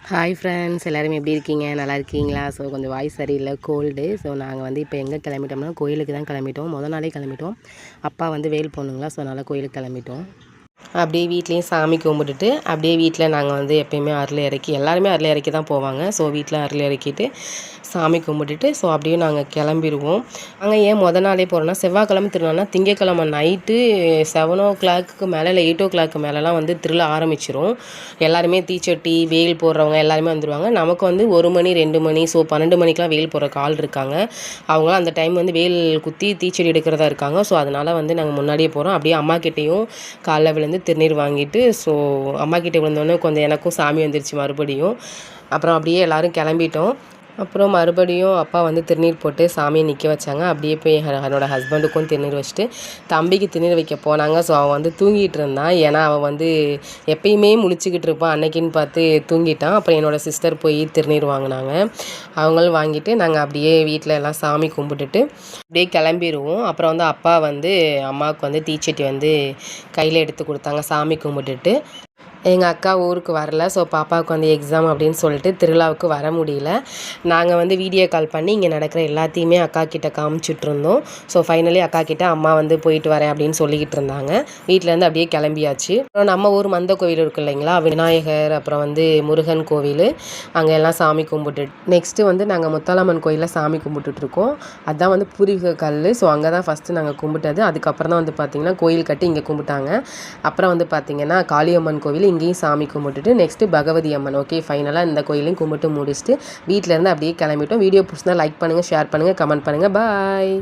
Hi friends, எல்லோரும் எப்படி இருக்கீங்க? நல்லா இருக்கீங்களா? ஸோ கொஞ்சம் வாய்ஸ் சரியில்லை, கோல்டு. ஸோ நாங்கள் வந்து இப்போ எங்கே கிளம்பிட்டோம்னா கோயிலுக்கு தான் கிளம்பிட்டோம். நாளே கிளம்பிட்டோம். அப்பா வந்து வேல் போகணுங்களா, ஸோ அதனால் கோயிலுக்கு கிளம்பிட்டோம். அப்படியே வீட்லேயும் சாமி கும்பிட்டுட்டு அப்படியே வீட்டில் நாங்கள் வந்து எப்போயுமே அருள் இறக்கி எல்லாருமே அருள் இறக்கி தான் போவாங்க. ஸோ வீட்டில் அருள் இறக்கிட்டு சாமி கும்பிட்டுட்டு ஸோ அப்படியே நாங்கள் கிளம்பிடுவோம். அங்கே ஏன் நாளே போகிறோன்னா, செவ்வாய்க்கிழமை திருவிழானா திங்கக்கிழமை நைட்டு 7:00 மேலே இல்லை 8:00 மேலெலாம் வந்து திருவிழா ஆரம்பிச்சிடும். எல்லாருமே தீச்சட்டி வேல் போடுறவங்க எல்லாருமே வந்துடுவாங்க. நமக்கு வந்து 1 மணி 2 மணி ஸோ 12 மணிக்கெலாம் வேல் போடுற ஆள் இருக்காங்க. அவங்களாம் அந்த டைம் வந்து வேல் குத்தி தீச்செடி எடுக்கிறதா இருக்காங்க. ஸோ அதனால் வந்து நாங்கள் முன்னாடியே போகிறோம். அப்படியே அம்மா கிட்டேயும் காலைல விழுந்து திருநீர் வாங்கிட்டு ஸோ அம்மா கிட்டே விழுந்தோடனே கொஞ்சம் எனக்கும் சாமி வந்துருச்சு மறுபடியும். அப்புறம் அப்படியே எல்லோரும் கிளம்பிட்டோம். அப்புறம் மறுபடியும் அப்பா வந்து திருநீர் போட்டு சாமியை நிற்க வச்சாங்க. அப்படியே போய் என்னோடய ஹஸ்பண்டுக்கும் திருநீர் வச்சுட்டு தம்பிக்கு திருநீர் வைக்க போனாங்க. ஸோ அவன் வந்து தூங்கிட்டு இருந்தான். ஏன்னா அவன் வந்து எப்பயுமே முழிச்சிக்கிட்டு இருப்பான். அன்னைக்குன்னு பார்த்து தூங்கிட்டான். அப்புறம் என்னோடய சிஸ்டர் போய் திருநீர் வாங்கினாங்க. அவங்களும் வாங்கிட்டு நாங்கள் அப்படியே வீட்டில் எல்லாம் சாமி கும்பிட்டுட்டு அப்படியே கிளம்பிடுவோம். அப்புறம் வந்து அப்பா வந்து அம்மாவுக்கு வந்து தீச்சட்டி வந்து கையில் எடுத்து கொடுத்தாங்க சாமி கும்பிட்டுட்டு. எங்கள் அக்கா ஊருக்கு வரல. ஸோ பாப்பாவுக்கு வந்து எக்ஸாம் அப்படின்னு சொல்லிட்டு திருவிழாவுக்கு வர முடியல. நாங்கள் வந்து வீடியோ கால் பண்ணி இங்கே நடக்கிற எல்லாத்தையுமே அக்கா கிட்ட காமிச்சிட்ருந்தோம். ஸோ ஃபைனலி அக்கா கிட்ட அம்மா வந்து போயிட்டு வரேன் அப்படின்னு சொல்லிக்கிட்டு இருந்தாங்க. வீட்டிலேருந்து அப்படியே கிளம்பியாச்சு. அப்புறம் நம்ம ஊர் மந்த கோவில் இருக்குது இல்லைங்களா, விநாயகர், அப்புறம் வந்து முருகன் கோவில், அங்கே எல்லாம் சாமி கும்பிட்டு நெக்ஸ்ட்டு வந்து நாங்கள் முத்தாலம்மன் கோயிலில் சாமி கும்பிட்டுட்ருக்கோம். அதுதான் வந்து பூர்வீக கல். ஸோ அங்கே தான் ஃபஸ்ட்டு நாங்கள் கும்பிட்டது. அதுக்கப்புறம் தான் வந்து பார்த்திங்கன்னா கோயில் கட்டி இங்கே கும்பிட்டாங்க. அப்புறம் வந்து பார்த்திங்கன்னா காளியம்மன் கோவில், இங்கேயும் சாமி கும்பிட்டுட்டு நெக்ஸ்ட்டு பகவதி அம்மன். ஓகே, ஃபைனலாக இந்த கோயிலையும் கும்பிட்டு முடிச்சுட்டு வீட்டிலேருந்து அப்படியே கிளம்பிட்டோம். வீடியோ பிடிச்சிருந்தா லைக் பண்ணுங்கள், ஷேர் பண்ணுங்கள், கமெண்ட் பண்ணுங்கள். பாய்.